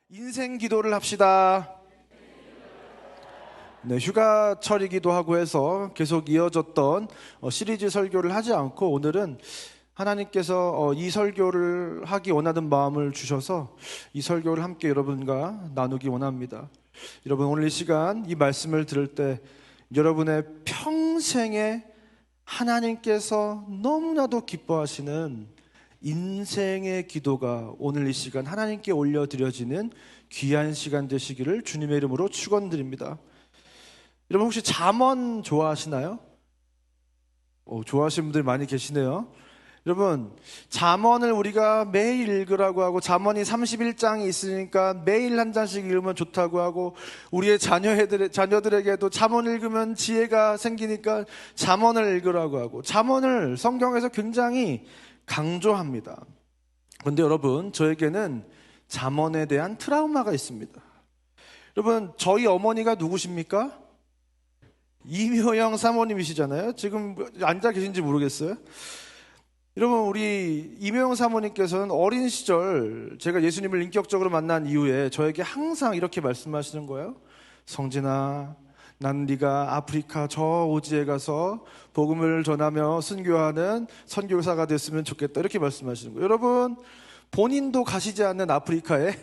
인생 기도를 합시다. 네, 휴가철이기도 하고 해서 계속 이어졌던 시리즈 설교를 하지 않고 오늘은 하나님께서 이 설교를 하기 원하는 마음을 주셔서 이 설교를 함께 여러분과 나누기 원합니다. 여러분, 오늘 이 시간 이 말씀을 들을 때 여러분의 평생에 하나님께서 너무나도 기뻐하시는 인생의 기도가 오늘 이 시간 하나님께 올려드려지는 귀한 시간 되시기를 주님의 이름으로 축원드립니다. 여러분, 혹시 잠언 좋아하시나요? 좋아하시는 분들이 많이 계시네요. 여러분, 잠언을 우리가 매일 읽으라고 하고 잠언이 31장이 있으니까 매일 한 장씩 읽으면 좋다고 하고 우리의 자녀들에게도 잠언 읽으면 지혜가 생기니까 잠언을 읽으라고 하고 잠언을 성경에서 굉장히 강조합니다. 그런데 여러분, 저에게는 잠언에 대한 트라우마가 있습니다. 여러분, 저희 어머니가 누구십니까? 이묘영 사모님이시잖아요. 지금 앉아 계신지 모르겠어요. 여러분, 우리 이묘영 사모님께서는 어린 시절 제가 예수님을 인격적으로 만난 이후에 저에게 항상 이렇게 말씀하시는 거예요. 성진아, 난 네가 아프리카 저 오지에 가서 복음을 전하며 순교하는 선교사가 됐으면 좋겠다, 이렇게 말씀하시는 거예요. 여러분, 본인도 가시지 않는 아프리카에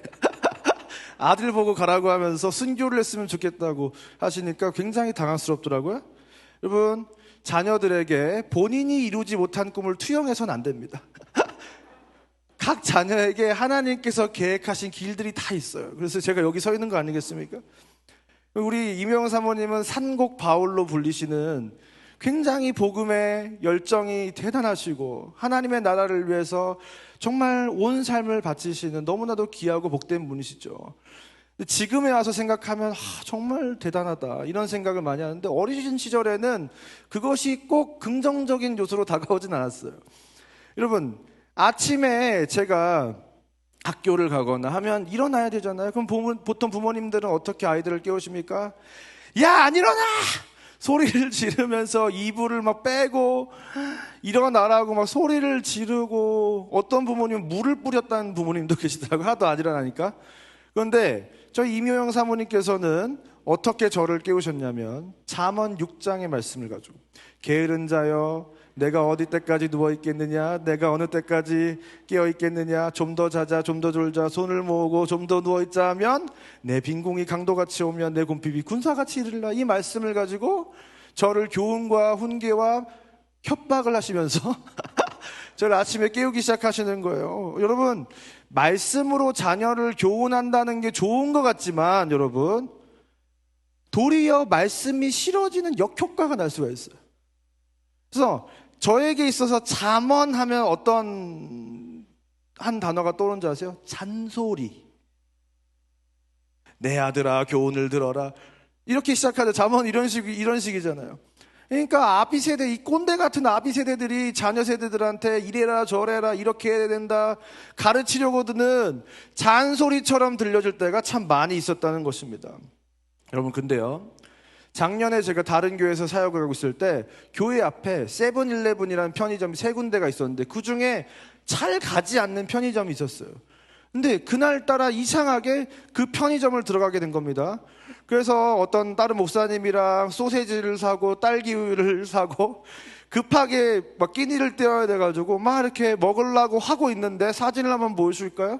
아들 보고 가라고 하면서 순교를 했으면 좋겠다고 하시니까 굉장히 당황스럽더라고요. 여러분, 자녀들에게 본인이 이루지 못한 꿈을 투영해서는 안 됩니다. 각 자녀에게 하나님께서 계획하신 길들이 다 있어요. 그래서 제가 여기 서 있는 거 아니겠습니까? 우리 이명영 사모님은 산곡 바울로 불리시는 굉장히 복음의 열정이 대단하시고 하나님의 나라를 위해서 정말 온 삶을 바치시는 너무나도 귀하고 복된 분이시죠. 지금에 와서 생각하면 정말 대단하다, 이런 생각을 많이 하는데 어린 시절에는 그것이 꼭 긍정적인 요소로 다가오진 않았어요. 여러분, 아침에 제가 학교를 가거나 하면 일어나야 되잖아요. 그럼 보통 부모님들은 어떻게 아이들을 깨우십니까? 야, 안 일어나! 소리를 지르면서 이불을 막 빼고 일어나라고 막 소리를 지르고, 어떤 부모님은 물을 뿌렸다는 부모님도 계시더라고요. 하도 안 일어나니까. 그런데 저희 이묘영 사모님께서는 어떻게 저를 깨우셨냐면 잠언 6장의 말씀을 가지고, 게으른 자여 내가 어디 때까지 누워있겠느냐, 내가 어느 때까지 깨어있겠느냐, 좀 더 자자, 좀 더 졸자, 손을 모으고 좀 더 누워있자 하면 내 빈궁이 강도같이 오면 내 곰핍이 군사같이 이르리라. 이 말씀을 가지고 저를 교훈과 훈계와 협박을 하시면서 저를 아침에 깨우기 시작하시는 거예요. 여러분, 말씀으로 자녀를 교훈한다는 게 좋은 것 같지만 여러분, 도리어 말씀이 싫어지는 역효과가 날 수가 있어요. 그래서 저에게 있어서 잠언하면 어떤 한 단어가 떠오르는지 아세요? 잔소리. 내 아들아, 교훈을 들어라. 이렇게 시작하죠. 잠언 이런 식이잖아요. 그러니까 아비세대, 이 꼰대 같은 아비세대들이 자녀 세대들한테 이래라 저래라 이렇게 해야 된다 가르치려고 드는 잔소리처럼 들려질 때가 참 많이 있었다는 것입니다. 여러분, 근데요, 작년에 제가 다른 교회에서 사역을 하고 있을 때 교회 앞에 세븐일레븐이라는 편의점이 3군데가 있었는데 그 중에 잘 가지 않는 편의점이 있었어요. 근데 그날따라 이상하게 그 편의점을 들어가게 된 겁니다. 그래서 어떤 다른 목사님이랑 소세지를 사고 딸기우유를 사고 급하게 막 끼니를 때워야 돼가지고 막 이렇게 먹으려고 하고 있는데 사진을 한번 보여줄까요?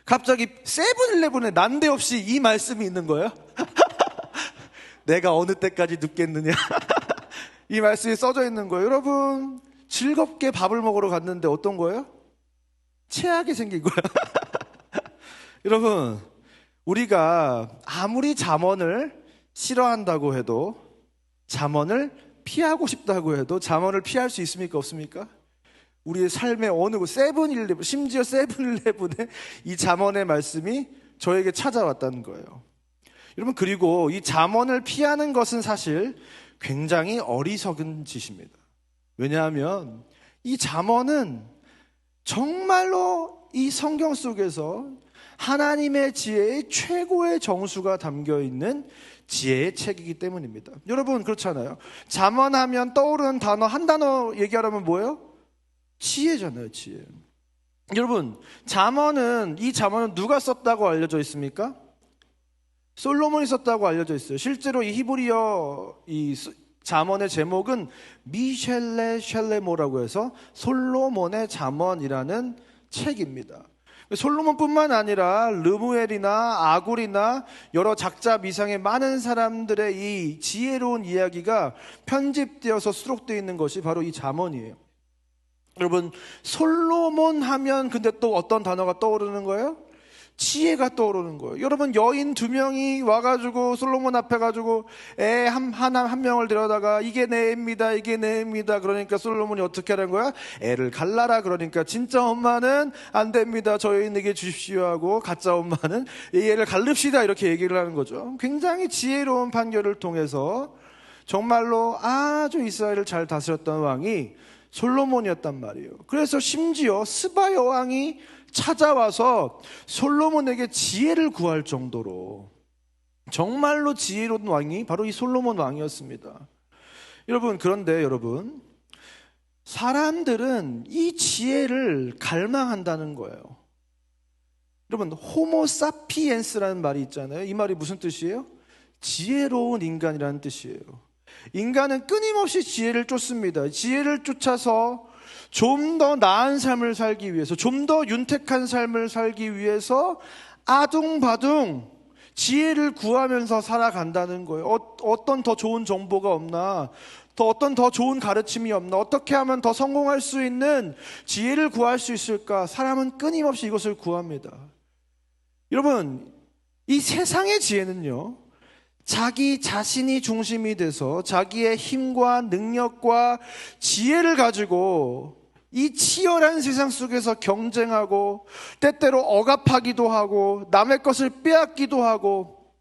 갑자기 세븐일레븐에 난데없이 이 말씀이 있는 거예요. 내가 어느 때까지 눕겠느냐. 이 말씀이 써져 있는 거예요. 여러분, 즐겁게 밥을 먹으러 갔는데 어떤 거예요? 체하게 생긴 거예요. 여러분, 우리가 아무리 잠언을 싫어한다고 해도, 잠언을 피하고 싶다고 해도 잠언을 피할 수 있습니까? 없습니까? 우리의 삶의 어느 곳, 세븐일레븐, 심지어 세븐일레븐에 이 잠언의 말씀이 저에게 찾아왔다는 거예요. 여러분, 그리고 이 잠언을 피하는 것은 사실 굉장히 어리석은 짓입니다. 왜냐하면 이 잠언은 정말로 이 성경 속에서 하나님의 지혜의 최고의 정수가 담겨있는 지혜의 책이기 때문입니다. 여러분, 그렇잖아요. 잠언하면 떠오르는 단어, 한 단어 얘기하라면 뭐예요? 지혜잖아요, 지혜. 여러분, 이 잠언은 누가 썼다고 알려져 있습니까? 솔로몬이 썼다고 알려져 있어요. 실제로 이 히브리어 잠언의 제목은 미셸레 셸레모라고 해서 솔로몬의 잠언이라는 책입니다. 솔로몬뿐만 아니라 르무엘이나 아굴이나 여러 작자 미상의 많은 사람들의 이 지혜로운 이야기가 편집되어서 수록되어 있는 것이 바로 이 잠언이에요. 여러분, 솔로몬 하면 근데 또 어떤 단어가 떠오르는 거예요? 지혜가 떠오르는 거예요. 여러분, 여인 2명이 와가지고 솔로몬 앞에 가지고 애 한 명을 데려다가 이게 내 애입니다, 이게 내 애입니다. 그러니까 솔로몬이 어떻게 하는 거야? 애를 갈라라. 그러니까 진짜 엄마는 안 됩니다, 저 여인에게 주십시오 하고, 가짜 엄마는 이 애를 갈릅시다, 이렇게 얘기를 하는 거죠. 굉장히 지혜로운 판결을 통해서 정말로 아주 이스라엘을 잘 다스렸던 왕이 솔로몬이었단 말이에요. 그래서 심지어 스바 여왕이 찾아와서 솔로몬에게 지혜를 구할 정도로 정말로 지혜로운 왕이 바로 이 솔로몬 왕이었습니다. 여러분, 그런데 여러분, 사람들은 이 지혜를 갈망한다는 거예요. 여러분, 호모 사피엔스라는 말이 있잖아요. 이 말이 무슨 뜻이에요? 지혜로운 인간이라는 뜻이에요. 인간은 끊임없이 지혜를 쫓습니다. 지혜를 쫓아서 좀 더 나은 삶을 살기 위해서, 좀 더 윤택한 삶을 살기 위해서 아둥바둥 지혜를 구하면서 살아간다는 거예요. 어떤 더 좋은 정보가 없나? 어떤 더 좋은 가르침이 없나? 어떻게 하면 더 성공할 수 있는 지혜를 구할 수 있을까? 사람은 끊임없이 이것을 구합니다. 여러분, 이 세상의 지혜는요, 자기 자신이 중심이 돼서 자기의 힘과 능력과 지혜를 가지고 이 치열한 세상 속에서 경쟁하고, 때때로 억압하기도 하고, 남의 것을 빼앗기도 하고,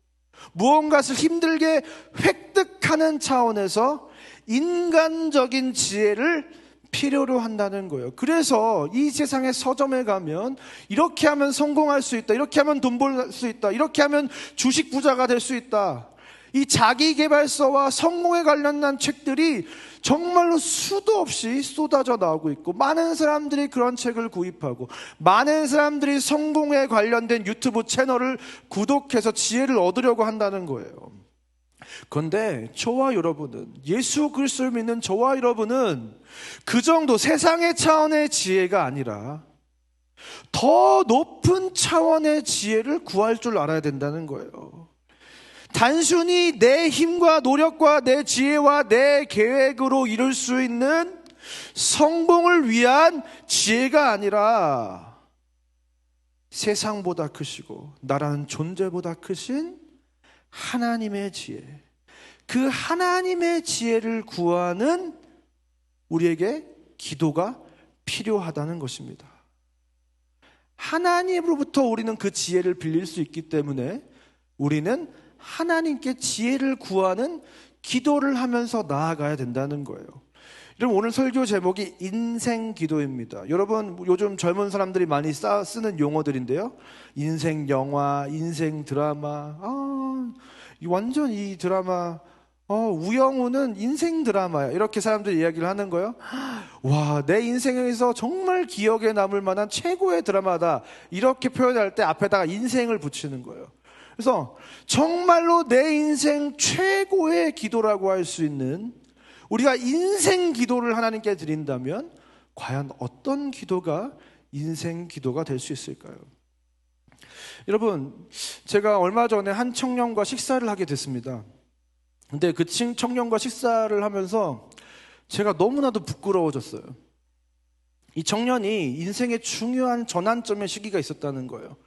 무언가를 힘들게 획득하는 차원에서 인간적인 지혜를 필요로 한다는 거예요. 그래서 이 세상의 서점에 가면 이렇게 하면 성공할 수 있다, 이렇게 하면 돈 벌 수 있다, 이렇게 하면 주식 부자가 될 수 있다, 이 자기계발서와 성공에 관련된 책들이 정말로 수도 없이 쏟아져 나오고 있고, 많은 사람들이 그런 책을 구입하고, 많은 사람들이 성공에 관련된 유튜브 채널을 구독해서 지혜를 얻으려고 한다는 거예요. 그런데 저와 여러분은, 예수 그리스도를 믿는 저와 여러분은 그 정도 세상의 차원의 지혜가 아니라 더 높은 차원의 지혜를 구할 줄 알아야 된다는 거예요. 단순히 내 힘과 노력과 내 지혜와 내 계획으로 이룰 수 있는 성공을 위한 지혜가 아니라 세상보다 크시고 나라는 존재보다 크신 하나님의 지혜, 그 하나님의 지혜를 구하는 우리에게 기도가 필요하다는 것입니다. 하나님으로부터 우리는 그 지혜를 빌릴 수 있기 때문에 우리는 하나님께 지혜를 구하는 기도를 하면서 나아가야 된다는 거예요. 여러분, 오늘 설교 제목이 인생 기도입니다. 여러분, 요즘 젊은 사람들이 많이 쓰는 용어들인데요, 인생 영화, 인생 드라마, 완전 이 드라마, 우영우는 인생 드라마야, 이렇게 사람들이 이야기를 하는 거예요. 와, 내 인생에서 정말 기억에 남을 만한 최고의 드라마다, 이렇게 표현할 때 앞에다가 인생을 붙이는 거예요. 그래서 정말로 내 인생 최고의 기도라고 할 수 있는, 우리가 인생 기도를 하나님께 드린다면 과연 어떤 기도가 인생 기도가 될 수 있을까요? 여러분, 제가 얼마 전에 한 청년과 식사를 하게 됐습니다. 근데 그 청년과 식사를 하면서 제가 너무나도 부끄러워졌어요. 이 청년이 인생의 중요한 전환점의 시기가 있었다는 거예요.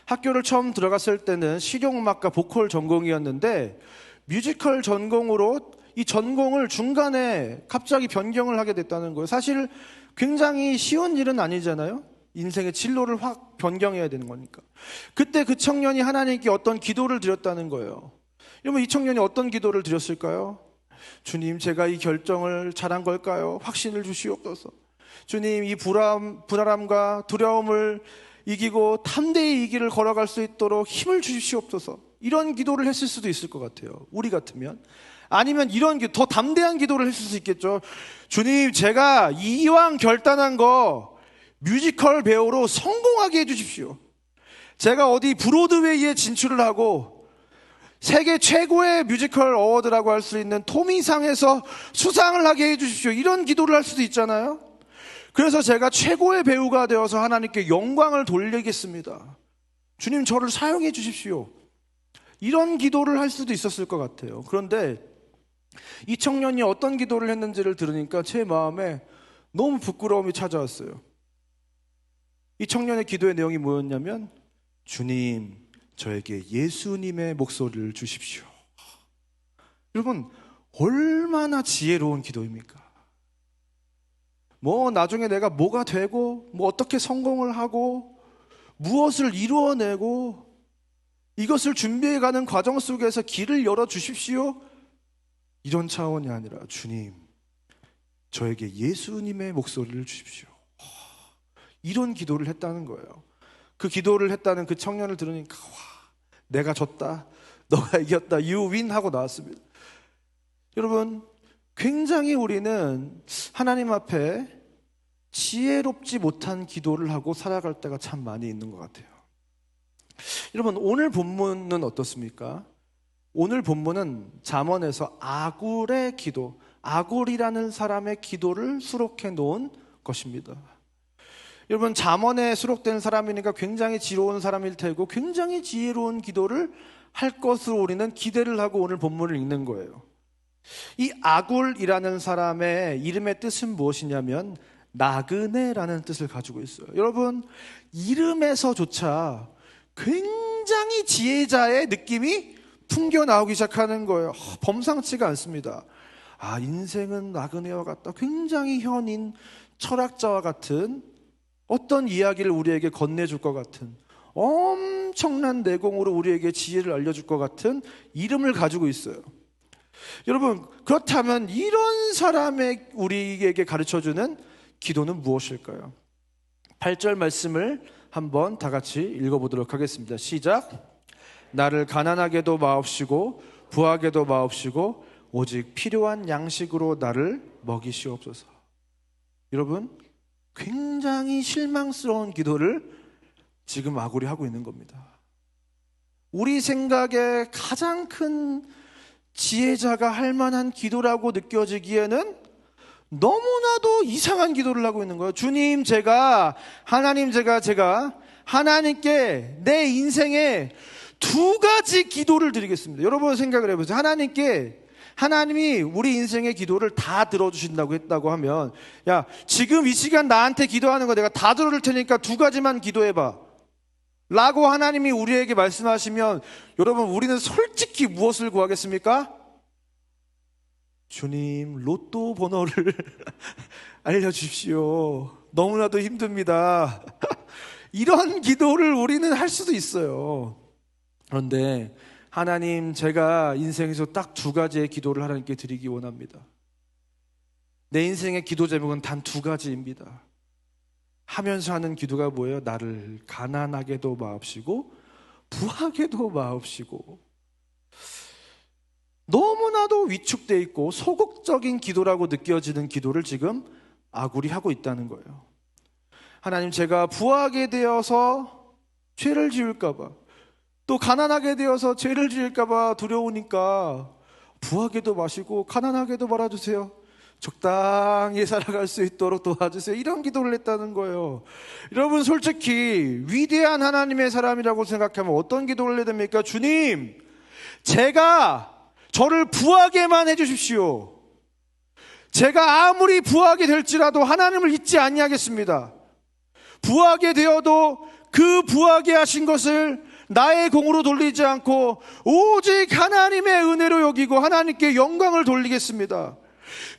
학교를 처음 들어갔을 때는 실용음악과 보컬 전공이었는데, 뮤지컬 전공으로 이 전공을 중간에 갑자기 변경을 하게 됐다는 거예요. 사실 굉장히 쉬운 일은 아니잖아요. 인생의 진로를 확 변경해야 되는 거니까. 그때 그 청년이 하나님께 어떤 기도를 드렸다는 거예요. 여러분, 이 청년이 어떤 기도를 드렸을까요? 주님, 제가 이 결정을 잘한 걸까요? 확신을 주시옵소서. 주님, 이 불안함과 두려움을 이기고 담대히 이 길을 걸어갈 수 있도록 힘을 주시옵소서. 이런 기도를 했을 수도 있을 것 같아요, 우리 같으면. 아니면 이런 더 담대한 기도를 했을 수 있겠죠. 주님, 제가 이왕 결단한 거 뮤지컬 배우로 성공하게 해주십시오. 제가 어디 브로드웨이에 진출을 하고 세계 최고의 뮤지컬 어워드라고 할 수 있는 토미상에서 수상을 하게 해주십시오. 이런 기도를 할 수도 있잖아요. 그래서 제가 최고의 배우가 되어서 하나님께 영광을 돌리겠습니다. 주님, 저를 사용해 주십시오. 이런 기도를 할 수도 있었을 것 같아요. 그런데 이 청년이 어떤 기도를 했는지를 들으니까 제 마음에 너무 부끄러움이 찾아왔어요. 이 청년의 기도의 내용이 뭐였냐면, 주님, 저에게 예수님의 목소리를 주십시오. 여러분, 얼마나 지혜로운 기도입니까? 나중에 내가 뭐가 되고, 어떻게 성공을 하고, 무엇을 이루어내고, 이것을 준비해가는 과정 속에서 길을 열어주십시오. 이런 차원이 아니라, 주님, 저에게 예수님의 목소리를 주십시오. 이런 기도를 했다는 거예요. 그 기도를 했다는 그 청년을 들으니까, 내가 졌다, 너가 이겼다, You win 하고 나왔습니다. 여러분, 굉장히 우리는 하나님 앞에 지혜롭지 못한 기도를 하고 살아갈 때가 참 많이 있는 것 같아요. 여러분, 오늘 본문은 어떻습니까? 오늘 본문은 잠언에서 아굴의 기도, 아굴이라는 사람의 기도를 수록해 놓은 것입니다. 여러분, 잠언에 수록된 사람이니까 굉장히 지혜로운 사람일 테고 굉장히 지혜로운 기도를 할 것으로 우리는 기대를 하고 오늘 본문을 읽는 거예요. 이 아굴이라는 사람의 이름의 뜻은 무엇이냐면 나그네라는 뜻을 가지고 있어요. 여러분, 이름에서조차 굉장히 지혜자의 느낌이 풍겨 나오기 시작하는 거예요. 범상치가 않습니다. 인생은 나그네와 같다. 굉장히 현인 철학자와 같은 어떤 이야기를 우리에게 건네줄 것 같은, 엄청난 내공으로 우리에게 지혜를 알려줄 것 같은 이름을 가지고 있어요. 여러분, 그렇다면 이런 사람의 우리에게 가르쳐주는 기도는 무엇일까요? 8절 말씀을 한번 다 같이 읽어보도록 하겠습니다. 시작. 나를 가난하게도 마옵시고 부하게도 마옵시고 오직 필요한 양식으로 나를 먹이시옵소서. 여러분, 굉장히 실망스러운 기도를 지금 아굴이 하고 있는 겁니다. 우리 생각에 가장 큰 지혜자가 할 만한 기도라고 느껴지기에는 너무나도 이상한 기도를 하고 있는 거예요. 주님, 하나님, 제가 하나님께 내 인생에 2가지 기도를 드리겠습니다. 여러분 생각을 해보세요. 하나님이 우리 인생의 기도를 다 들어주신다고 했다고 하면, 야, 지금 이 시간 나한테 기도하는 거 내가 다 들어줄 테니까 2가지만 기도해봐 라고 하나님이 우리에게 말씀하시면, 여러분, 우리는 솔직히 무엇을 구하겠습니까? 주님, 로또 번호를 알려주십시오. 너무나도 힘듭니다. 이런 기도를 우리는 할 수도 있어요. 그런데 하나님, 제가 인생에서 딱 2가지의 기도를 하나님께 드리기 원합니다. 내 인생의 기도 제목은 단 2가지입니다. 하면서 하는 기도가 뭐예요? 나를 가난하게도 마옵시고 부하게도 마옵시고. 너무나도 위축되어 있고 소극적인 기도라고 느껴지는 기도를 지금 아굴이 하고 있다는 거예요. 하나님, 제가 부하게 되어서 죄를 지을까봐, 또 가난하게 되어서 죄를 지을까봐 두려우니까 부하게도 마시고 가난하게도 말아주세요. 적당히 살아갈 수 있도록 도와주세요. 이런 기도를 했다는 거예요. 여러분, 솔직히 위대한 하나님의 사람이라고 생각하면 어떤 기도를 해야 됩니까? 주님, 제가 저를 부하게만 해주십시오. 제가 아무리 부하게 될지라도 하나님을 잊지 아니하겠습니다. 부하게 되어도 그 부하게 하신 것을 나의 공으로 돌리지 않고 오직 하나님의 은혜로 여기고 하나님께 영광을 돌리겠습니다.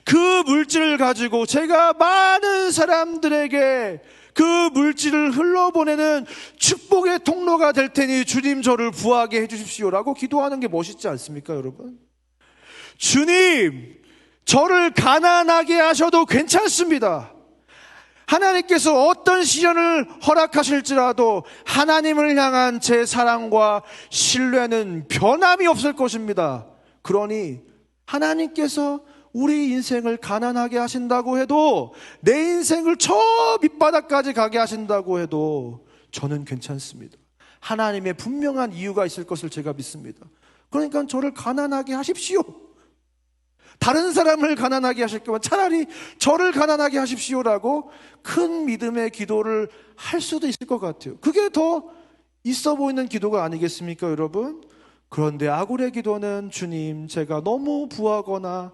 그 물질을 가지고 제가 많은 사람들에게 그 물질을 흘러보내는 축복의 통로가 될 테니 주님, 저를 부하게 해주십시오라고 기도하는 게 멋있지 않습니까, 여러분? 주님, 저를 가난하게 하셔도 괜찮습니다. 하나님께서 어떤 시련을 허락하실지라도 하나님을 향한 제 사랑과 신뢰는 변함이 없을 것입니다. 그러니 하나님께서 우리 인생을 가난하게 하신다고 해도, 내 인생을 저 밑바닥까지 가게 하신다고 해도 저는 괜찮습니다. 하나님의 분명한 이유가 있을 것을 제가 믿습니다. 그러니까 저를 가난하게 하십시오. 다른 사람을 가난하게 하실 거면 차라리 저를 가난하게 하십시오라고 큰 믿음의 기도를 할 수도 있을 것 같아요. 그게 더 있어 보이는 기도가 아니겠습니까, 여러분? 그런데 아굴의 기도는, 주님, 제가 너무 부하거나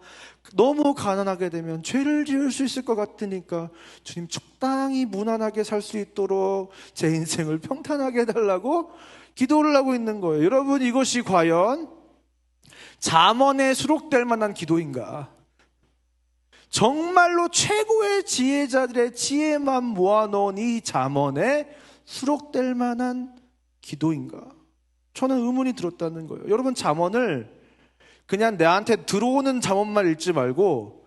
너무 가난하게 되면 죄를 지을 수 있을 것 같으니까 주님, 적당히 무난하게 살 수 있도록 제 인생을 평탄하게 해달라고 기도를 하고 있는 거예요. 여러분, 이것이 과연 잠언에 수록될 만한 기도인가? 정말로 최고의 지혜자들의 지혜만 모아놓은 이 잠언에 수록될 만한 기도인가? 저는 의문이 들었다는 거예요. 여러분, 잠언을 그냥 내한테 들어오는 잠언만 읽지 말고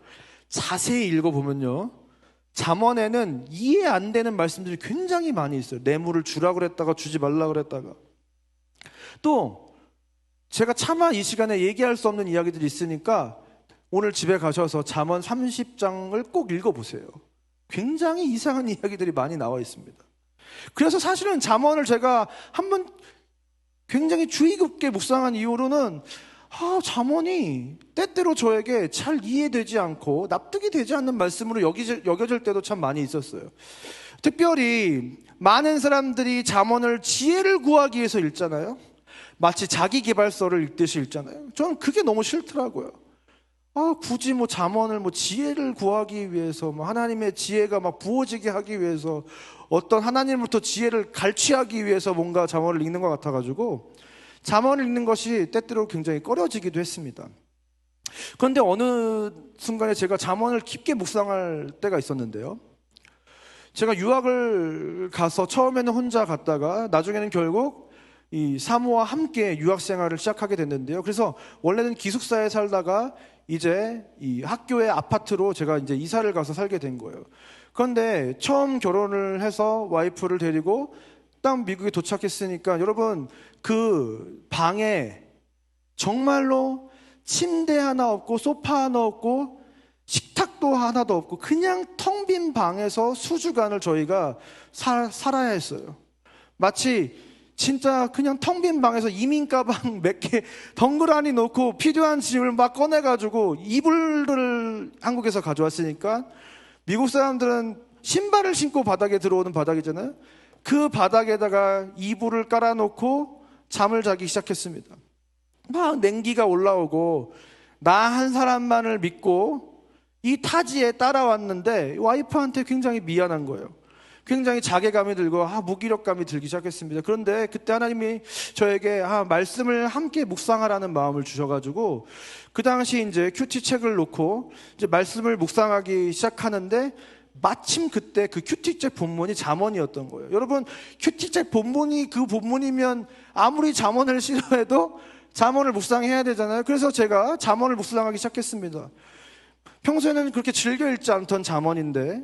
자세히 읽어보면요, 잠언에는 이해 안 되는 말씀들이 굉장히 많이 있어요. 뇌물을 주라고 그랬다가 주지 말라고 그랬다가, 또 제가 차마 이 시간에 얘기할 수 없는 이야기들이 있으니까 오늘 집에 가셔서 잠언 30장을 꼭 읽어보세요. 굉장히 이상한 이야기들이 많이 나와 있습니다. 그래서 사실은 잠언을 제가 한번 굉장히 주의 깊게 묵상한 이후로는 잠언이 때때로 저에게 잘 이해되지 않고 납득이 되지 않는 말씀으로 여겨질 때도 참 많이 있었어요. 특별히 많은 사람들이 잠언을 지혜를 구하기 위해서 읽잖아요. 마치 자기계발서를 읽듯이 읽잖아요. 저는 그게 너무 싫더라고요. 굳이 잠언을 지혜를 구하기 위해서, 하나님의 지혜가 부어지게 하기 위해서, 어떤 하나님으로부터 지혜를 갈취하기 위해서 뭔가 잠언을 읽는 것 같아가지고 잠언을 읽는 것이 때때로 굉장히 꺼려지기도 했습니다. 그런데 어느 순간에 제가 잠언을 깊게 묵상할 때가 있었는데요, 제가 유학을 가서 처음에는 혼자 갔다가 나중에는 결국 이 사모와 함께 유학 생활을 시작하게 됐는데요. 그래서 원래는 기숙사에 살다가 이제 이 학교의 아파트로 제가 이제 이사를 가서 살게 된 거예요. 그런데 처음 결혼을 해서 와이프를 데리고 딱 미국에 도착했으니까, 여러분, 그 방에 정말로 침대 하나 없고 소파 하나 없고 식탁도 하나도 없고 그냥 텅 빈 방에서 수주간을 저희가 살아야 했어요. 마치 진짜 그냥 텅 빈 방에서 이민 가방 몇 개 덩그러니 놓고 필요한 짐을 막 꺼내가지고, 이불을 한국에서 가져왔으니까 미국 사람들은 신발을 신고 바닥에 들어오는 바닥이잖아요. 그 바닥에다가 이불을 깔아놓고 잠을 자기 시작했습니다. 막 냉기가 올라오고 나 한 사람만을 믿고 이 타지에 따라왔는데 와이프한테 굉장히 미안한 거예요. 굉장히 자괴감이 들고 무기력감이 들기 시작했습니다. 그런데 그때 하나님이 저에게 말씀을 함께 묵상하라는 마음을 주셔가지고, 그 당시 이제 큐티 책을 놓고 이제 말씀을 묵상하기 시작하는데, 마침 그때 그 큐티 책 본문이 잠언이었던 거예요. 여러분, 큐티 책 본문이 그 본문이면 아무리 잠언을 싫어해도 잠언을 묵상해야 되잖아요. 그래서 제가 잠언을 묵상하기 시작했습니다. 평소에는 그렇게 즐겨 읽지 않던 잠언인데,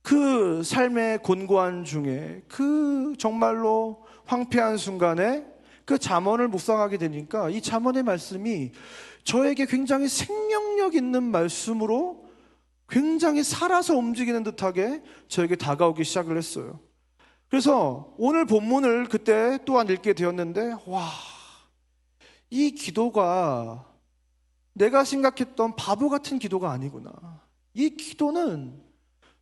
그 삶의 곤고한 중에, 그 정말로 황폐한 순간에 그 잠언을 묵상하게 되니까 이 잠언의 말씀이 저에게 굉장히 생명력 있는 말씀으로 굉장히 살아서 움직이는 듯하게 저에게 다가오기 시작을 했어요. 그래서 오늘 본문을 그때 또한 읽게 되었는데, 이 기도가 내가 생각했던 바보 같은 기도가 아니구나. 이 기도는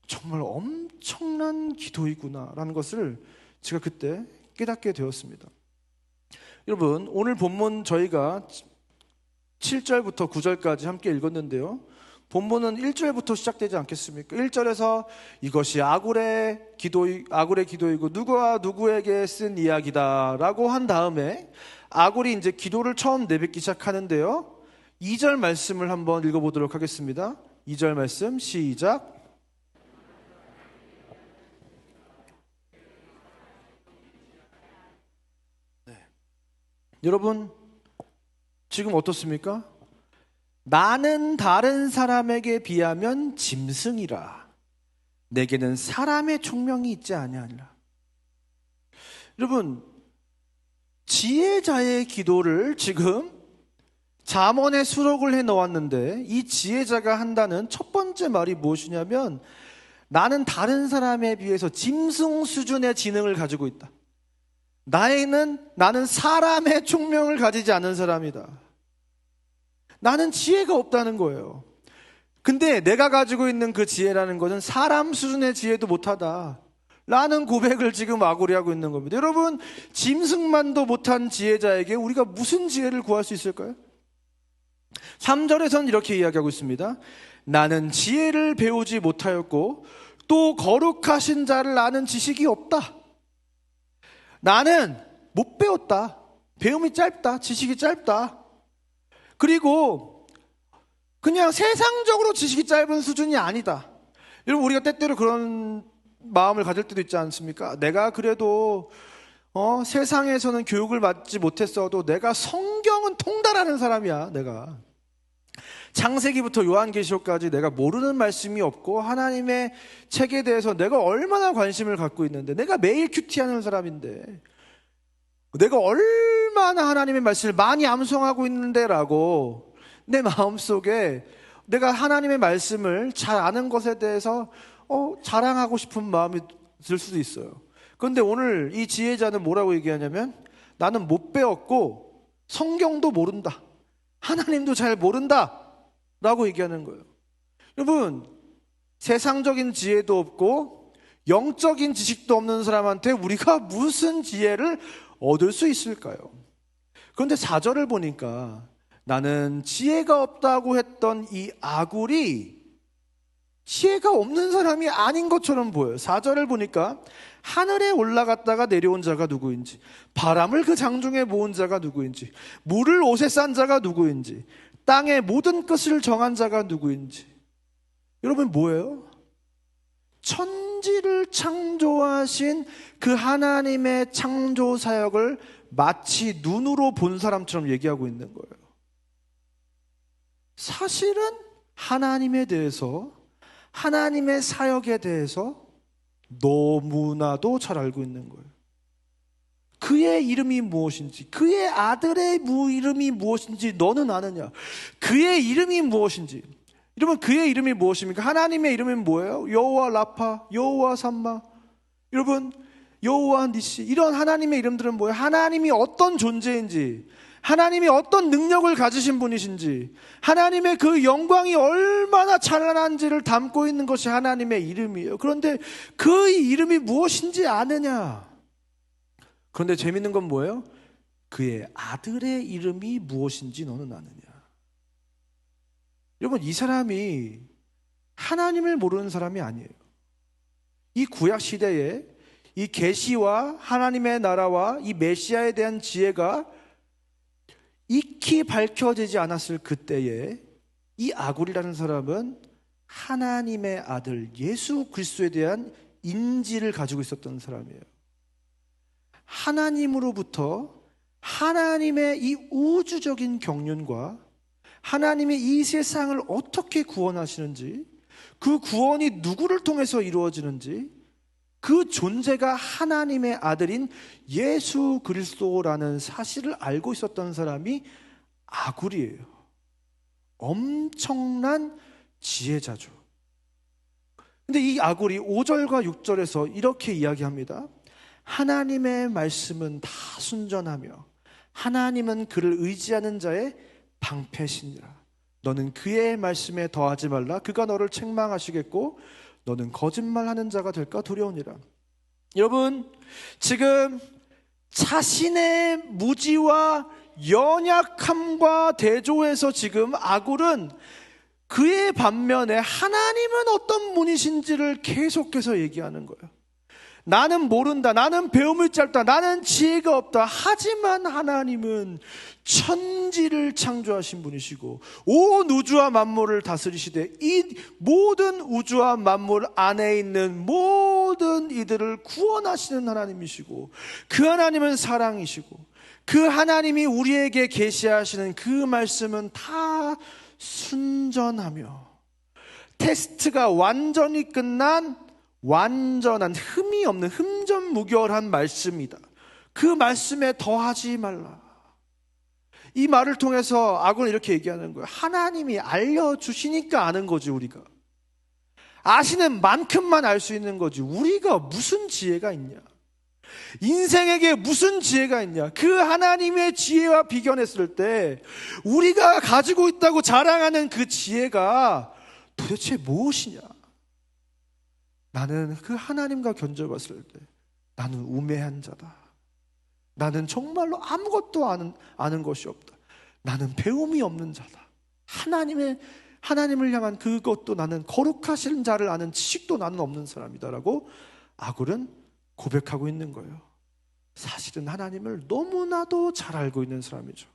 정말 엄청난 기도이구나라는 것을 제가 그때 깨닫게 되었습니다. 여러분, 오늘 본문 저희가 7절부터 9절까지 함께 읽었는데요, 본문은 1절부터 시작되지 않겠습니까? 1절에서 이것이 아굴의 기도이고 누구와 누구에게 쓴 이야기다라고 한 다음에 아굴이 이제 기도를 처음 내뱉기 시작하는데요, 2절 말씀을 한번 읽어보도록 하겠습니다. 2절 말씀 시작. 여러분, 지금 어떻습니까? 나는 다른 사람에게 비하면 짐승이라. 내게는 사람의 총명이 있지 아니하리라. 여러분, 지혜자의 기도를 지금 잠언에 수록을 해 놓았는데 이 지혜자가 한다는 첫 번째 말이 무엇이냐면 나는 다른 사람에 비해서 짐승 수준의 지능을 가지고 있다. 나는 사람의 총명을 가지지 않은 사람이다. 나는 지혜가 없다는 거예요. 근데 내가 가지고 있는 그 지혜라는 것은 사람 수준의 지혜도 못하다 라는 고백을 지금 아구리하고 있는 겁니다. 여러분, 짐승만도 못한 지혜자에게 우리가 무슨 지혜를 구할 수 있을까요? 3절에서는 이렇게 이야기하고 있습니다. 나는 지혜를 배우지 못하였고 또 거룩하신 자를 아는 지식이 없다. 나는 못 배웠다. 배움이 짧다. 지식이 짧다. 그리고 그냥 세상적으로 지식이 짧은 수준이 아니다. 여러분, 우리가 때때로 그런 마음을 가질 때도 있지 않습니까? 내가 그래도 세상에서는 교육을 받지 못했어도 내가 성경은 통달하는 사람이야. 내가 창세기부터 요한계시록까지 내가 모르는 말씀이 없고 하나님의 책에 대해서 내가 얼마나 관심을 갖고 있는데, 내가 매일 큐티하는 사람인데 내가 얼마나 하나님의 말씀을 많이 암송하고 있는데 라고 내 마음속에 내가 하나님의 말씀을 잘 아는 것에 대해서 자랑하고 싶은 마음이 들 수도 있어요. 그런데 오늘 이 지혜자는 뭐라고 얘기하냐면 나는 못 배웠고 성경도 모른다. 하나님도 잘 모른다 라고 얘기하는 거예요. 여러분, 세상적인 지혜도 없고 영적인 지식도 없는 사람한테 우리가 무슨 지혜를 얻을 수 있을까요? 그런데 4절을 보니까 나는 지혜가 없다고 했던 이 아굴이 지혜가 없는 사람이 아닌 것처럼 보여요. 4절을 보니까 하늘에 올라갔다가 내려온 자가 누구인지, 바람을 그 장중에 모은 자가 누구인지, 물을 옷에 싼 자가 누구인지, 땅의 모든 끝을 정한 자가 누구인지. 여러분, 뭐예요? 천지를 창조하신 그 하나님의 창조 사역을 마치 눈으로 본 사람처럼 얘기하고 있는 거예요. 사실은 하나님에 대해서, 하나님의 사역에 대해서 너무나도 잘 알고 있는 거예요. 그의 이름이 무엇인지, 그의 아들의 이름이 무엇인지 너는 아느냐? 그의 이름이 무엇인지. 여러분, 그의 이름이 무엇입니까? 하나님의 이름은 뭐예요? 여호와 라파, 여호와 삼마, 여러분 여호와 니시, 이런 하나님의 이름들은 뭐예요? 하나님이 어떤 존재인지, 하나님이 어떤 능력을 가지신 분이신지, 하나님의 그 영광이 얼마나 찬란한지를 담고 있는 것이 하나님의 이름이에요. 그런데 그 이름이 무엇인지 아느냐? 그런데 재밌는 건 뭐예요? 그의 아들의 이름이 무엇인지 너는 아느냐? 여러분, 이 사람이 하나님을 모르는 사람이 아니에요. 이 구약 시대에 이 계시와 하나님의 나라와 이 메시아에 대한 지혜가 익히 밝혀지지 않았을 그때에 이 아굴이라는 사람은 하나님의 아들 예수 그리스도에 대한 인지를 가지고 있었던 사람이에요. 하나님으로부터 하나님의 이 우주적인 경륜과 하나님이 이 세상을 어떻게 구원하시는지, 그 구원이 누구를 통해서 이루어지는지, 그 존재가 하나님의 아들인 예수 그리스도라는 사실을 알고 있었던 사람이 아굴이에요. 엄청난 지혜자죠. 근데 이 아굴이 5절과 6절에서 이렇게 이야기합니다. 하나님의 말씀은 다 순전하며 하나님은 그를 의지하는 자의 방패시니라. 너는 그의 말씀에 더하지 말라. 그가 너를 책망하시겠고 너는 거짓말하는 자가 될까 두려우니라. 여러분, 지금 자신의 무지와 연약함과 대조해서 지금 아굴은 그의 반면에 하나님은 어떤 분이신지를 계속해서 얘기하는 거예요. 나는 모른다, 나는 배움이 짧다, 나는 지혜가 없다. 하지만 하나님은 천지를 창조하신 분이시고 온 우주와 만물을 다스리시되 이 모든 우주와 만물 안에 있는 모든 이들을 구원하시는 하나님이시고, 그 하나님은 사랑이시고, 그 하나님이 우리에게 계시하시는 그 말씀은 다 순전하며 테스트가 완전히 끝난 완전한 흠이 없는 흠전무결한 말씀이다. 그 말씀에 더하지 말라. 이 말을 통해서 아군은 이렇게 얘기하는 거예요. 하나님이 알려주시니까 아는 거지, 우리가. 아시는 만큼만 알 수 있는 거지. 우리가 무슨 지혜가 있냐? 인생에게 무슨 지혜가 있냐? 그 하나님의 지혜와 비견했을 때 우리가 가지고 있다고 자랑하는 그 지혜가 도대체 무엇이냐? 나는 그 하나님과 견져봤을 때 나는 우매한 자다. 나는 정말로 아무것도 아는 것이 없다. 나는 배움이 없는 자다. 하나님을 향한 그것도 나는 거룩하신 자를 아는 지식도 나는 없는 사람이다라고 아굴은 고백하고 있는 거예요. 사실은 하나님을 너무나도 잘 알고 있는 사람이죠.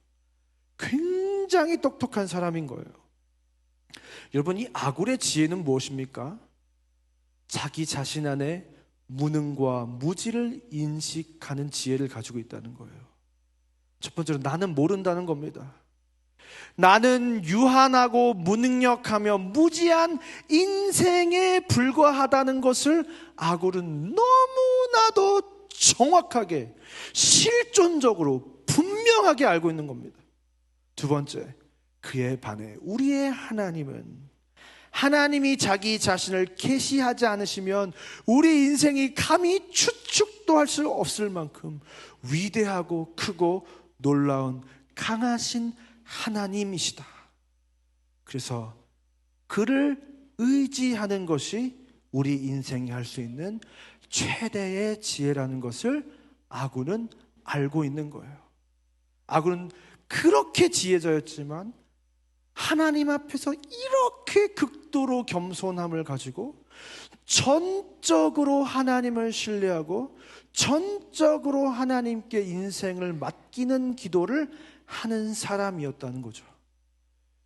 굉장히 똑똑한 사람인 거예요. 여러분, 이 아굴의 지혜는 무엇입니까? 자기 자신 안에 무능과 무지를 인식하는 지혜를 가지고 있다는 거예요. 첫 번째로 나는 모른다는 겁니다. 나는 유한하고 무능력하며 무지한 인생에 불과하다는 것을 아굴은 너무나도 정확하게 실존적으로 분명하게 알고 있는 겁니다. 두 번째, 그에 반해 우리의 하나님은 하나님이 자기 자신을 계시하지 않으시면 우리 인생이 감히 추측도 할 수 없을 만큼 위대하고 크고 놀라운 강하신 하나님이시다. 그래서 그를 의지하는 것이 우리 인생이 할 수 있는 최대의 지혜라는 것을 아굴은 알고 있는 거예요. 아굴은 그렇게 지혜자였지만 하나님 앞에서 이렇게 극도로 겸손함을 가지고 전적으로 하나님을 신뢰하고 전적으로 하나님께 인생을 맡기는 기도를 하는 사람이었다는 거죠.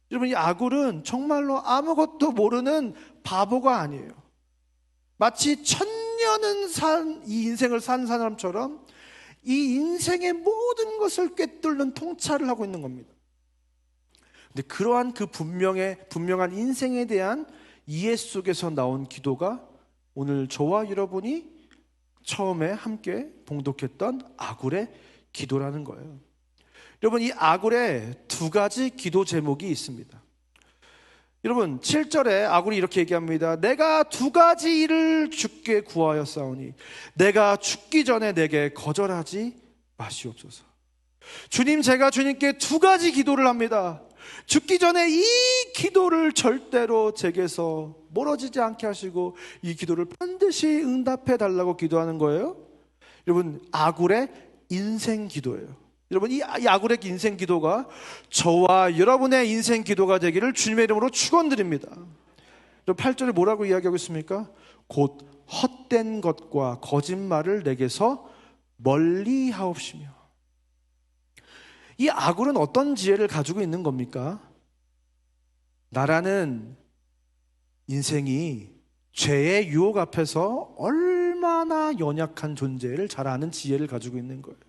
여러분, 이 아굴은 정말로 아무것도 모르는 바보가 아니에요. 마치 천년은 이 인생을 산 사람처럼 이 인생의 모든 것을 꿰뚫는 통찰을 하고 있는 겁니다. 근데 그러한 그 분명한 인생에 대한 이해 속에서 나온 기도가 오늘 저와 여러분이 처음에 함께 봉독했던 아굴의 기도라는 거예요. 여러분, 이 아굴에 두 가지 기도 제목이 있습니다. 여러분, 7절에 아굴이 이렇게 얘기합니다. 내가 두 가지 일을 주께 구하였사오니 내가 죽기 전에 내게 거절하지 마시옵소서. 주님, 제가 주님께 두 가지 기도를 합니다. 죽기 전에 이 기도를 절대로 제게서 멀어지지 않게 하시고 이 기도를 반드시 응답해 달라고 기도하는 거예요. 여러분, 아굴의 인생 기도예요. 여러분, 이 아굴의 인생 기도가 저와 여러분의 인생 기도가 되기를 주님의 이름으로 축원드립니다. 8절에 뭐라고 이야기하고 있습니까? 곧 헛된 것과 거짓말을 내게서 멀리 하옵시며. 이 아굴은 어떤 지혜를 가지고 있는 겁니까? 나라는 인생이 죄의 유혹 앞에서 얼마나 연약한 존재를 잘 아는 지혜를 가지고 있는 거예요.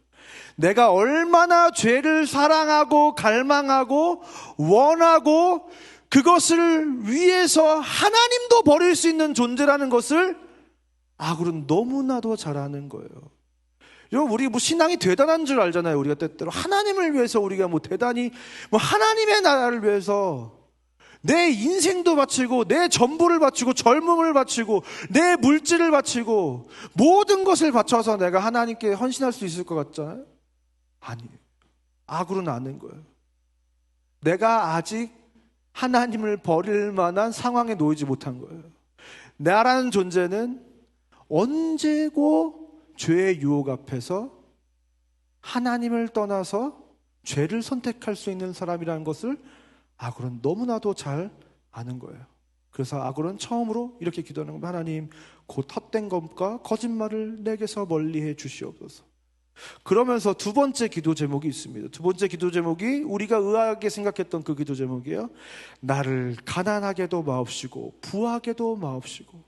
내가 얼마나 죄를 사랑하고 갈망하고 원하고 그것을 위해서 하나님도 버릴 수 있는 존재라는 것을 아굴은 너무나도 잘 아는 거예요. 여러분, 우리 신앙이 대단한 줄 알잖아요. 우리가 때때로 하나님을 위해서 우리가 대단히 하나님의 나라를 위해서 내 인생도 바치고 내 전부를 바치고 젊음을 바치고 내 물질을 바치고 모든 것을 바쳐서 내가 하나님께 헌신할 수 있을 것 같잖아요. 아니에요. 아굴은 아는 거예요. 내가 아직 하나님을 버릴 만한 상황에 놓이지 못한 거예요. 나라는 존재는 언제고 죄의 유혹 앞에서 하나님을 떠나서 죄를 선택할 수 있는 사람이라는 것을 아굴은 너무나도 잘 아는 거예요. 그래서 아굴은 처음으로 이렇게 기도하는 겁니다. 하나님, 곧 헛된 것과 거짓말을 내게서 멀리해 주시옵소서. 그러면서 두 번째 기도 제목이 있습니다. 두 번째 기도 제목이 우리가 의아하게 생각했던 그 기도 제목이에요. 나를 가난하게도 마옵시고 부하게도 마옵시고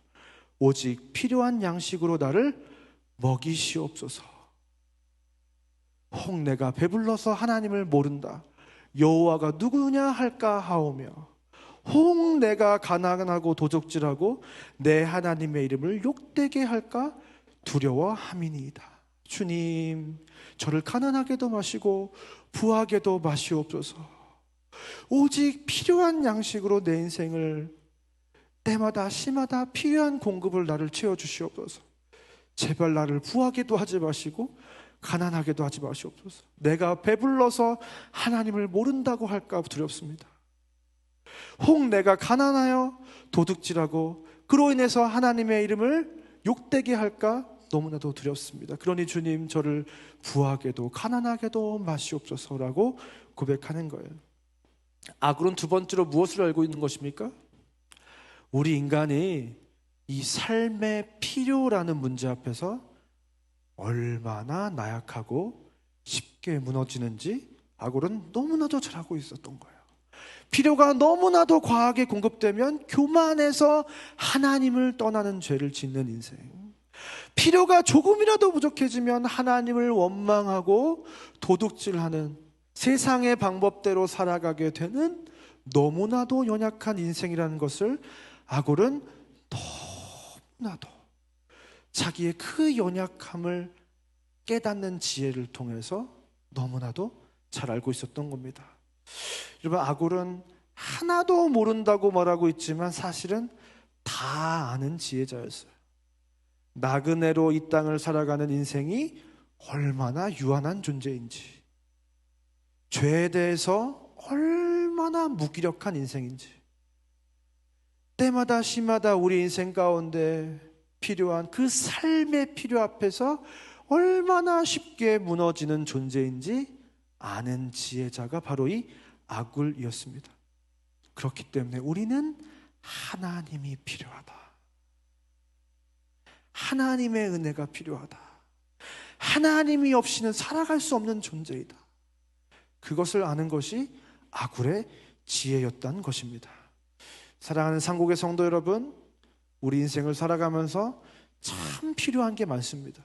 오직 필요한 양식으로 나를 먹이시옵소서. 혹 내가 배불러서 하나님을 모른다. 여호와가 누구냐 할까 하오며 혹 내가 가난하고 도적질하고 내 하나님의 이름을 욕되게 할까 두려워함이니이다. 주님, 저를 가난하게도 마시고 부하게도 마시옵소서. 오직 필요한 양식으로 내 인생을 때마다 시마다 필요한 공급을 나를 채워주시옵소서. 제발 나를 부하게도 하지 마시고 가난하게도 하지 마시옵소서. 내가 배불러서 하나님을 모른다고 할까 두렵습니다. 혹 내가 가난하여 도둑질하고 그로 인해서 하나님의 이름을 욕되게 할까 너무나도 두렵습니다. 그러니 주님, 저를 부하게도 가난하게도 마시옵소서라고 고백하는 거예요. 아굴은 두 번째로 무엇을 알고 있는 것입니까? 우리 인간이 이 삶의 필요라는 문제 앞에서 얼마나 나약하고 쉽게 무너지는지 아굴은 너무나도 잘 알고 있었던 거예요. 필요가 너무나도 과하게 공급되면 교만해서 하나님을 떠나는 죄를 짓는 인생, 필요가 조금이라도 부족해지면 하나님을 원망하고 도둑질하는 세상의 방법대로 살아가게 되는 너무나도 연약한 인생이라는 것을 아굴은 너무나도 자기의 그 연약함을 깨닫는 지혜를 통해서 너무나도 잘 알고 있었던 겁니다. 여러분, 아굴은 하나도 모른다고 말하고 있지만 사실은 다 아는 지혜자였어요. 나그네로 이 땅을 살아가는 인생이 얼마나 유한한 존재인지, 죄에 대해서 얼마나 무기력한 인생인지, 때마다 시마다 우리 인생 가운데 필요한 그 삶의 필요 앞에서 얼마나 쉽게 무너지는 존재인지 아는 지혜자가 바로 이 아굴이었습니다. 그렇기 때문에 우리는 하나님이 필요하다, 하나님의 은혜가 필요하다, 하나님이 없이는 살아갈 수 없는 존재이다, 그것을 아는 것이 아굴의 지혜였다는 것입니다. 사랑하는 상국의 성도 여러분, 우리 인생을 살아가면서 참 필요한 게 많습니다.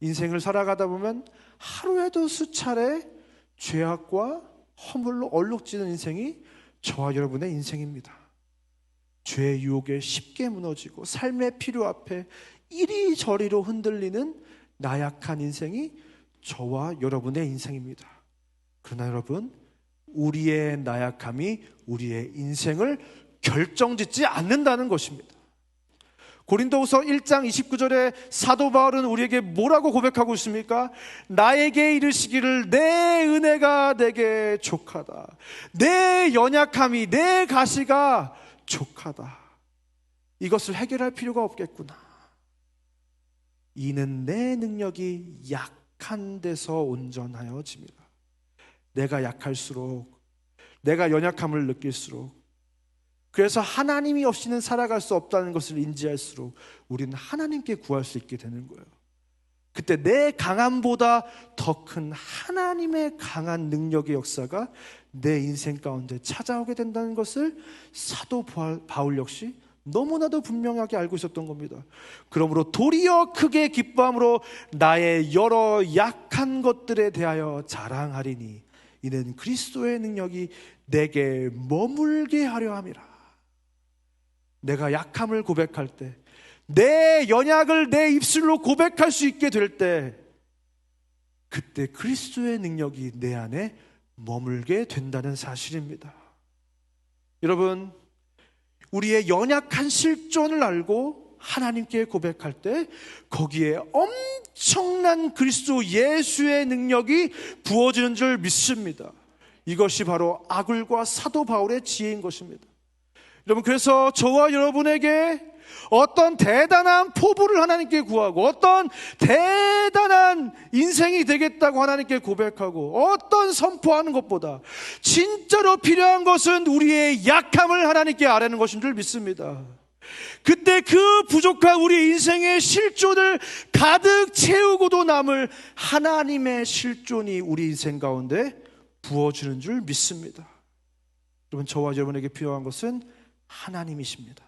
인생을 살아가다 보면 하루에도 수차례 죄악과 허물로 얼룩지는 인생이 저와 여러분의 인생입니다. 죄의 유혹에 쉽게 무너지고 삶의 필요 앞에 이리저리로 흔들리는 나약한 인생이 저와 여러분의 인생입니다. 그러나 여러분, 우리의 나약함이 우리의 인생을 결정짓지 않는다는 것입니다. 고린도후서 1장 29절에 사도 바울은 우리에게 뭐라고 고백하고 있습니까? 나에게 이르시기를 내 은혜가 내게 족하다, 내 연약함이 내 가시가 족하다. 이것을 해결할 필요가 없겠구나. 이는 내 능력이 약한 데서 온전하여집니다. 내가 약할수록, 내가 연약함을 느낄수록, 그래서 하나님이 없이는 살아갈 수 없다는 것을 인지할수록 우리는 하나님께 구할 수 있게 되는 거예요. 그때 내 강함보다 더 큰 하나님의 강한 능력의 역사가 내 인생 가운데 찾아오게 된다는 것을 사도 바울 역시 너무나도 분명하게 알고 있었던 겁니다. 그러므로 도리어 크게 기뻐함으로 나의 여러 약한 것들에 대하여 자랑하리니 이는 그리스도의 능력이 내게 머물게 하려 함이라. 내가 약함을 고백할 때, 내 연약을 내 입술로 고백할 수 있게 될 때, 그때 그리스도의 능력이 내 안에 머물게 된다는 사실입니다. 여러분, 우리의 연약한 실존을 알고 하나님께 고백할 때 거기에 엄청난 그리스도 예수의 능력이 부어지는 줄 믿습니다. 이것이 바로 아굴과 사도 바울의 지혜인 것입니다. 여러분, 그래서 저와 여러분에게 어떤 대단한 포부를 하나님께 구하고 어떤 대단한 인생이 되겠다고 하나님께 고백하고 어떤 선포하는 것보다 진짜로 필요한 것은 우리의 약함을 하나님께 아뢰는 것인 줄 믿습니다. 그때 그 부족한 우리 인생의 실존을 가득 채우고도 남을 하나님의 실존이 우리 인생 가운데 부어주는 줄 믿습니다. 여러분, 저와 여러분에게 필요한 것은 하나님이십니다.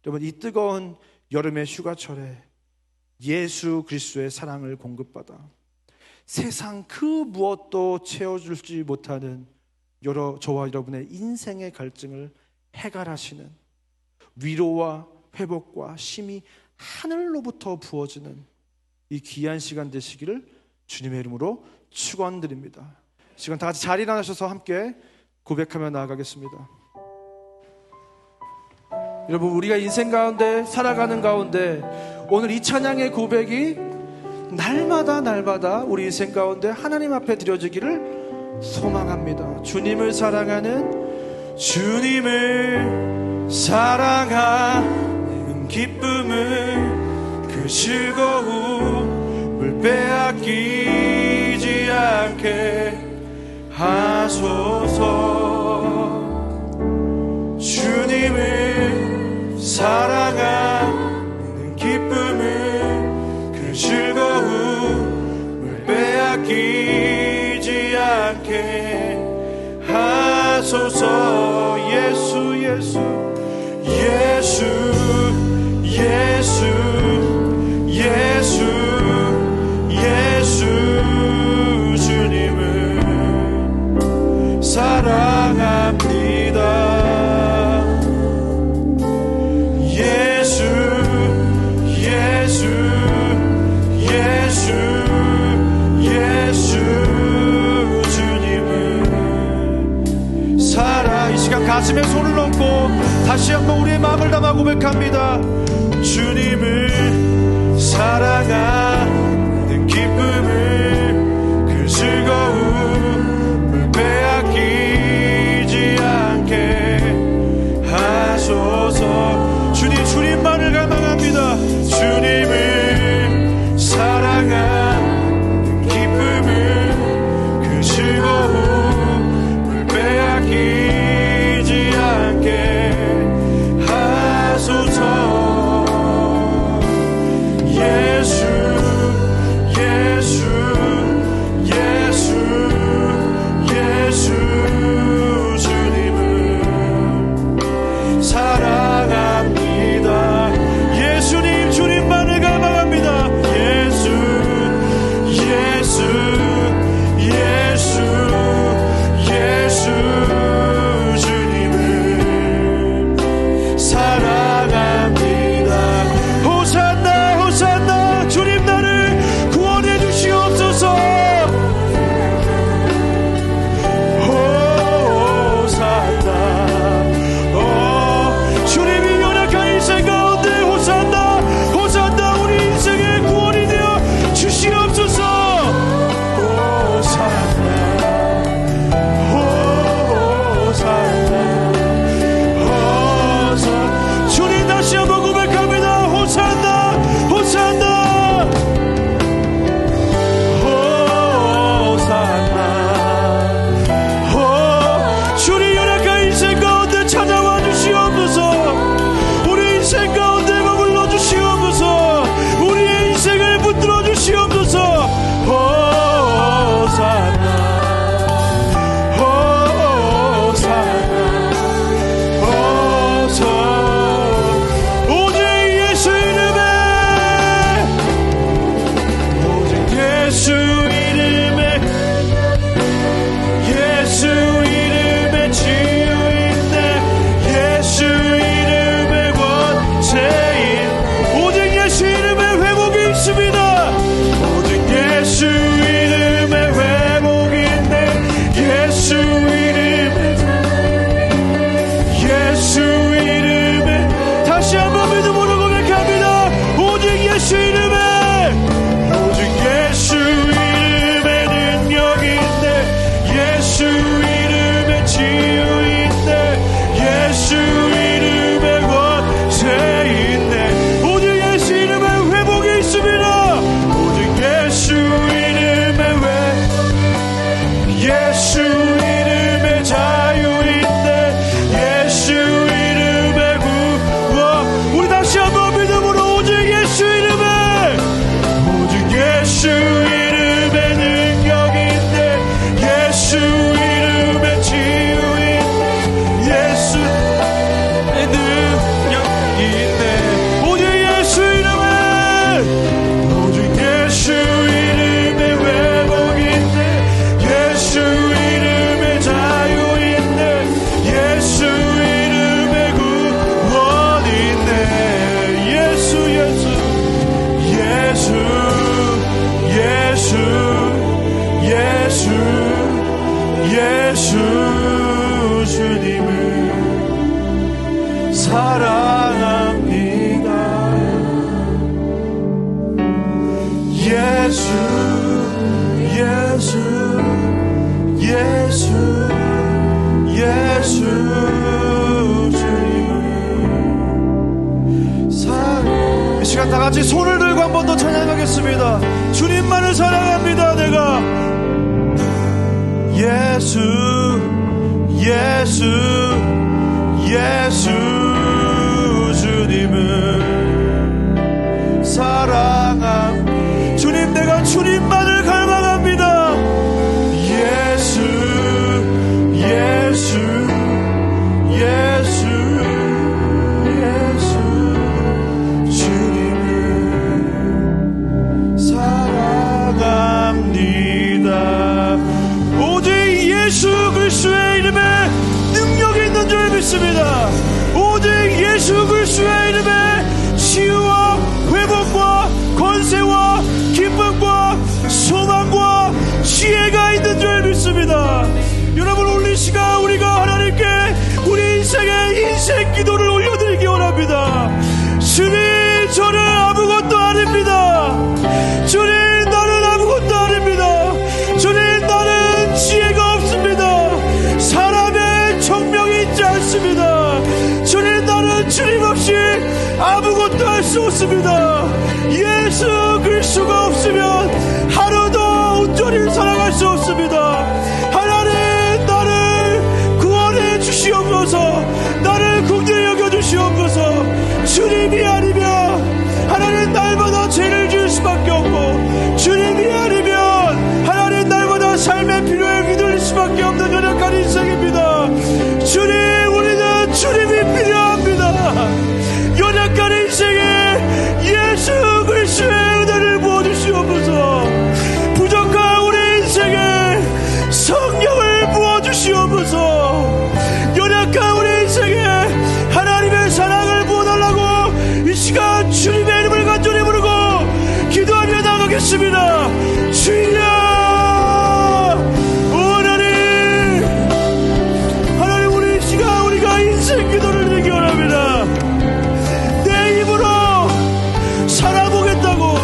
여러분, 이 뜨거운 여름의 휴가철에 예수 그리스도의 사랑을 공급받아 세상 그 무엇도 채워주지 못하는 저와 여러분의 인생의 갈증을 해결하시는 위로와 회복과 쉼이 하늘로부터 부어지는 이 귀한 시간 되시기를 주님의 이름으로 축원드립니다. 시간 다 같이 자리 일어나셔서 함께 고백하며 나아가겠습니다. 여러분, 우리가 인생 가운데 살아가는 가운데 오늘 이 찬양의 고백이 날마다 우리 인생 가운데 하나님 앞에 드려지기를 소망합니다. 주님을 사랑하는 기쁨을 그 즐거움을 빼앗기지 않게 하소서. 주님을 사랑하는 기쁨을 그 즐거움을 빼앗기지 않게 하소서. 예수 예수 예수 예수 예수 예수 주님을 사랑합니다. 예수 예수 예수 예수 주님을 이 시간 가슴에 손을 얹고 다시 한번 우리의 마음을 담아 고백합니다. 주님을 사랑하는 기쁨을 그 즐거움을 빼앗기지 않게 하소서. 주님만을 갈망합니다. 주님을 사랑하는 기쁨을 그 즐거움을 빼앗기지 않게 하소서. 예수 예수 예수 예수 주님을 사랑합니다. 예수님 주님만을 갈망합니다. 예수 예수 예수 예수 주님을 사랑합니다. 호산나 호산나. 주님 나를 구원해 주시옵소서. 호산나. 주님이 연약한 인생 가운데 호산나 호산나. 우리 인생의 구원이 되어 주시옵소서. 호산나 호산나 호산나. 주님 다시 한번 고백합니다. 호산나 호산나 호산나. 주님 연약한 인생 가운데 찾아와 주시옵소서. 우리 인생 가운데 머물러 주시옵소서. 우리의 인생을 붙들어 주시옵소서. 호산나 호산나 호산나. 오직 예수 이름에 오직 예수 이름에 예수 이름에 치유 있네. 예수 이름에 권세인. 오직 예수 이름에 회복이 있습니다. 오직 예수 이름에 회복이 있네. 예수 이름에 예수 이름에 다시 한번 믿음으로 고백합니다. 오직 예수 이름에 오직 예수 이름에 능력이 있네. 예수 이름에 치유 있네. 예수 이름에 권세 있네. 오직 예수 이름에 회복이 있습니다. 오직 예수 이름에 예수 이름에 자유 있네. 예수 이름에 구원. 우리 다시 한번 믿음으로 오직 예수 이름에 오직 예수 이름에 능력이 있네. 예수 이름에 치유 있네. 예수의 능력이 있네. 오직 예수 이름에 오직 예수 이름에 회복이 있네. 예수 이름에 예수 주님을 사랑합니다. 예수 주님을 사랑. 이 시간 다 같이 손을 들고 한 번 더 찬양하겠습니다. 주님만을 사랑합니다. 내가 예수 주님을 사랑합니다. 주님, 내가 주님만을 갈망합니다. 예수 주님을 사랑합니다. 오직 예수 그리스도의 이름에 능력이 있는 줄 믿습니다. 오직 예수 그리스도의 이름에 치유와 회복과 권세와 기쁨과 소망과 지혜가 있는 줄 믿습니다. 여러분, 오늘 이 시간 우리가 하나님께 우리 인생 기도를 올려드리기 원합니다. 주님, 저는 아무것도 아닙니다. 주님, 나는 아무것도 아닙니다. 주님, 나는 지혜가 없습니다. 사람의 청명이 있지 않습니다. 주님, 나는 주님 없이 아무것도 할 수 없습니다. 예수 그리스도가 없으면 하루도 온전히 살아갈 수 없습니다. 하나님, 나를 구원해 주시옵소서. 나를 긍휼히 여겨 주시옵소서. 주님이 아니면 하나님, 날마다 죄를 지을 수밖에 없고, 주님이 아니면 하나님, 날마다 삶의 필요에 기둘릴 수밖에 없는 연약한 인생입니다. 주님, 우리는 주님이 필요합니다. 연약한 인생에 예수 그리스도의 은혜를 부어주시옵소서. 부족한 우리 인생에 성령을 부어주시옵소서. 연약한 우리 인생에 하나님의 사랑을 부어달라고 이 시간 주님의 이름을 간절히 부르고 기도하며 나가겠습니다. 주여, 하나님, 우리 이 시간 우리가 인생 기도를 드리기 원합니다. 내 힘으로 살아보겠다고,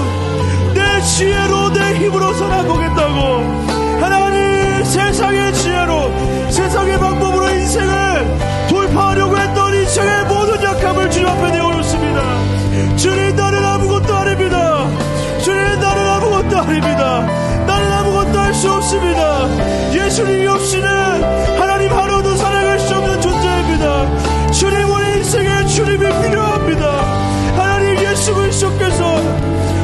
내 지혜로, 내 힘으로 살아보겠다고, 하나님, 세상의 지혜로, 세상의 방법으로 인생을 돌파하려고 했던 인생의 모든 약함을 주님 앞에 내어놓습니다. 주님, 나는 아무것도 아닙니다. 주님, 나는 아무것도 아닙니다. 나는 아무것도 할 수 없습니다. 예수님이 없이는 하나님 하루도 살아갈 수 없는 존재입니다. 주님, 우리 인생에 주님이 필요합니다. 하나님, 예수 그리스도께서,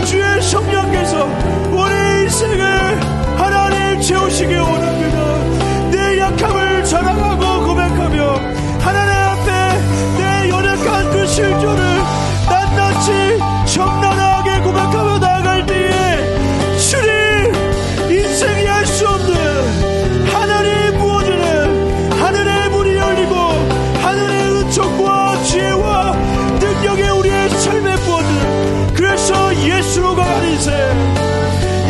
주의 성령께서 우리 인생을 하나님 채우시기 원합니다. 내 약함을 자랑하고 고백하며 하나님 앞에 내 연약한 그 실존을 낱낱이 적나라하게 고백하며 나아갈 때에 주님, 인생이 할 수 없는 하나님이 부어주는 하늘의 문이 열리고 하늘의 은총과 지혜와 능력이 우리의 삶에 부어주는, 그래서 예수로 강한 인생,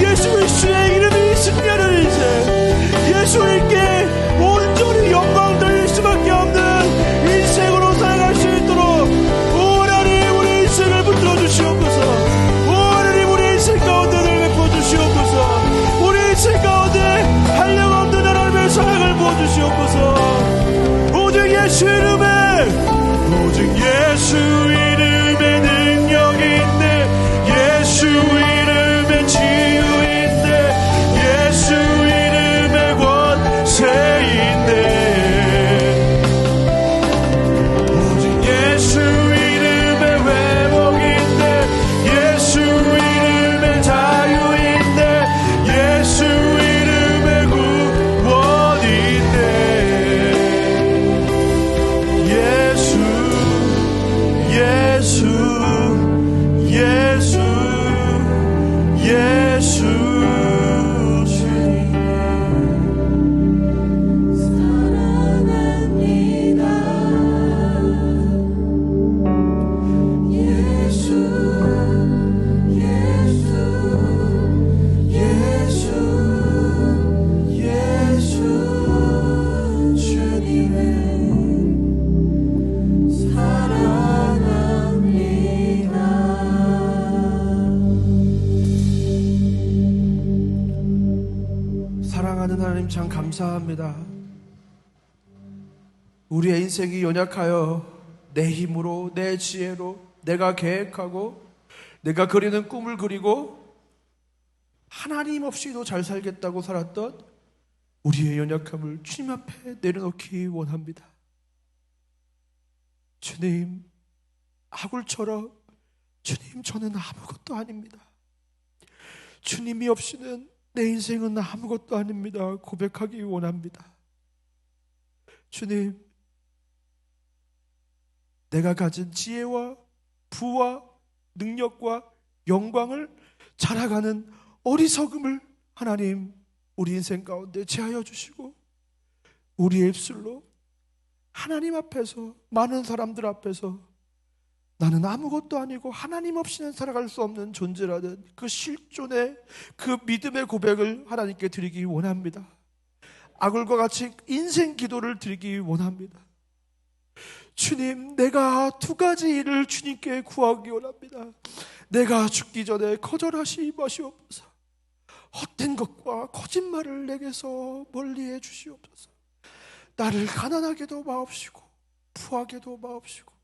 예수 그리스도의 이름이 승리하는 인생, 예수님께 온전히 영광 돌릴 수밖에 없는 인생으로 살아갈 수 있도록 오 하나님, 우리 인생을 붙들어 주시옵소서. 오 하나님, 우리 인생 가운데 베풀어 주시옵소서. 우리 인생 가운데 한량 없는 하나님의 사랑을 부어주시옵소서. 오직 예수 이름에, 오직 예수 이름에 능력이 있네. 예수 이름에 치유인데, 예수 이름에 권세인데, 오직 예수 이름에 회복인데, 예수 이름에 자유인데, 예수 이름에 구원인데, 하나님 참 감사합니다. 우리의 인생이 연약하여 내 힘으로, 내 지혜로 내가 계획하고 내가 그리는 꿈을 그리고 하나님 없이도 잘 살겠다고 살았던 우리의 연약함을 주님 앞에 내려놓기 원합니다. 주님, 아굴처럼 주님, 저는 아무것도 아닙니다. 주님이 없이는 내 인생은 아무것도 아닙니다. 고백하기 원합니다. 주님, 내가 가진 지혜와 부와 능력과 영광을 자라가는 어리석음을 하나님 우리 인생 가운데 제하여 주시고 우리의 입술로 하나님 앞에서, 많은 사람들 앞에서 나는 아무것도 아니고 하나님 없이는 살아갈 수 없는 존재라는 그 실존의 그 믿음의 고백을 하나님께 드리기 원합니다. 아굴과 같이 인생 기도를 드리기 원합니다. 주님, 내가 두 가지 일을 주님께 구하기 원합니다. 내가 죽기 전에 거절하시 마시옵소서. 헛된 것과 거짓말을 내게서 멀리해 주시옵소서. 나를 가난하게도 마옵시고 부하게도 마옵시고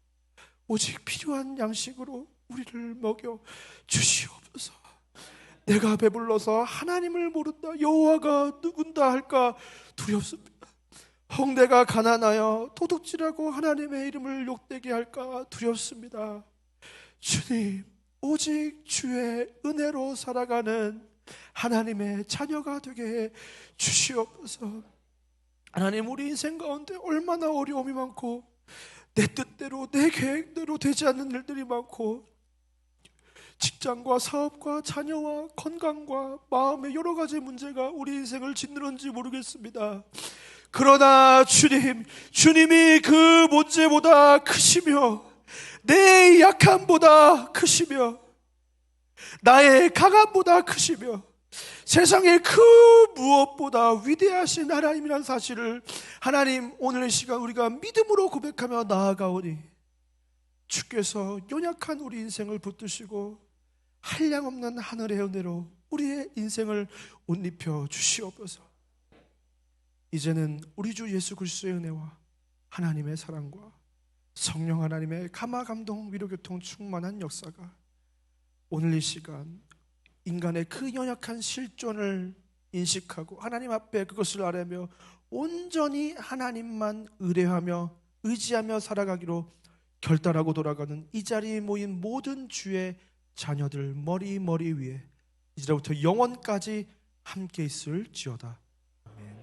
오직 필요한 양식으로 우리를 먹여 주시옵소서. 내가 배불러서 하나님을 모른다, 여호와가 누군다 할까 두렵습니다. 혹 내가 가난하여 도둑질하고 하나님의 이름을 욕되게 할까 두렵습니다. 주님, 오직 주의 은혜로 살아가는 하나님의 자녀가 되게 해 주시옵소서. 하나님, 우리 인생 가운데 얼마나 어려움이 많고 내 뜻대로 내 계획대로 되지 않는 일들이 많고 직장과 사업과 자녀와 건강과 마음의 여러 가지 문제가 우리 인생을 짓누른지 모르겠습니다. 그러나 주님, 주님이 그 문제보다 크시며 내 약함보다 크시며 나의 강함보다 크시며 세상의 그 무엇보다 위대하신 하나님이라는 사실을 하나님, 오늘 이 시간 우리가 믿음으로 고백하며 나아가오니 주께서 연약한 우리 인생을 붙드시고 한량없는 하늘의 은혜로 우리의 인생을 옷 입혀 주시옵소서. 이제는 우리 주 예수 그리스도의 은혜와 하나님의 사랑과 성령 하나님의 감화 감동 위로 교통 충만한 역사가 오늘 이 시간 인간의 그 연약한 실존을 인식하고 하나님 앞에 그것을 아뢰며 온전히 하나님만 의뢰하며 의지하며 살아가기로 결단하고 돌아가는 이 자리에 모인 모든 주의 자녀들 머리 위에 이제부터 영원까지 함께 있을지어다. 아멘.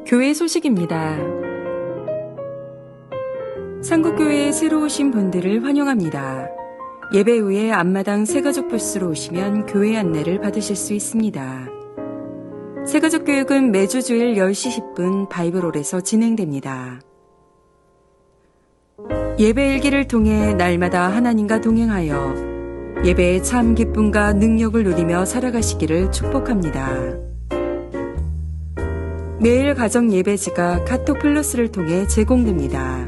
교회 소식입니다. 상국교회에 새로 오신 분들을 환영합니다. 예배 후에 앞마당 새가족 부스로 오시면 교회 안내를 받으실 수 있습니다. 새가족 교육은 매주 주일 10시 10분 바이블홀에서 진행됩니다. 예배 일기를 통해 날마다 하나님과 동행하여 예배의 참 기쁨과 능력을 누리며 살아가시기를 축복합니다. 매일 가정 예배지가 카톡 플러스를 통해 제공됩니다.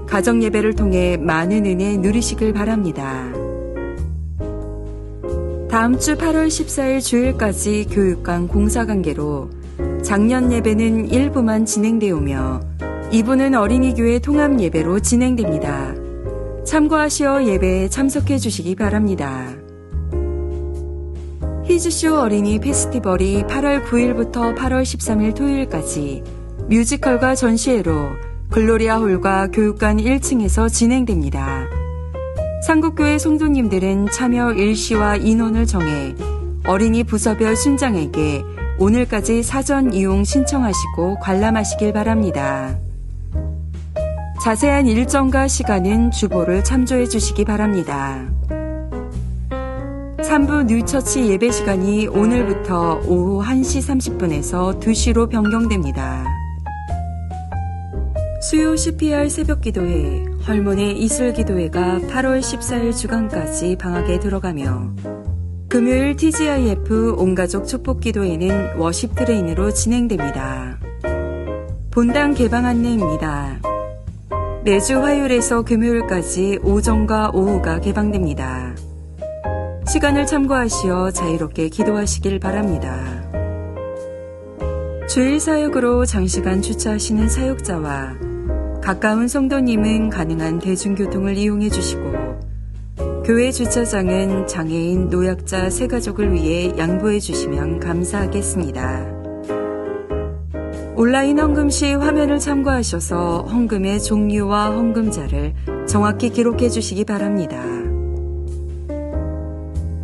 가정 예배를 통해 많은 은혜 누리시길 바랍니다. 다음 주 8월 14일 주일까지 교육관 공사관계로 작년 예배는 1부만 진행되오며 2부는 어린이교회 통합 예배로 진행됩니다. 참고하시어 예배에 참석해 주시기 바랍니다. 히즈쇼 어린이 페스티벌이 8월 9일부터 8월 13일 토요일까지 뮤지컬과 전시회로 글로리아 홀과 교육관 1층에서 진행됩니다. 상국교회 성도님들은 참여 일시와 인원을 정해 어린이 부서별 순장에게 오늘까지 사전 이용 신청하시고 관람하시길 바랍니다. 자세한 일정과 시간은 주보를 참조해 주시기 바랍니다. 3부 뉴처치 예배 시간이 오늘부터 오후 1시 30분에서 2시로 변경됩니다. 수요 CPR 새벽기도회 헐몬의 이슬기도회가 8월 14일 주간까지 방학에 들어가며 금요일 TGIF 온가족 축복기도회는 워십 트레인으로 진행됩니다. 본당 개방 안내입니다. 매주 화요일에서 금요일까지 오전과 오후가 개방됩니다. 시간을 참고하시어 자유롭게 기도하시길 바랍니다. 주일 사역으로 장시간 주차하시는 사역자와 가까운 성도님은 가능한 대중교통을 이용해 주시고 교회 주차장은 장애인, 노약자, 새가족을 위해 양보해 주시면 감사하겠습니다. 온라인 헌금 시 화면을 참고하셔서 헌금의 종류와 헌금자를 정확히 기록해 주시기 바랍니다.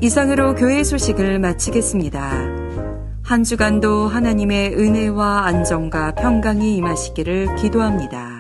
이상으로 교회 소식을 마치겠습니다. 한 주간도 하나님의 은혜와 안정과 평강이 임하시기를 기도합니다.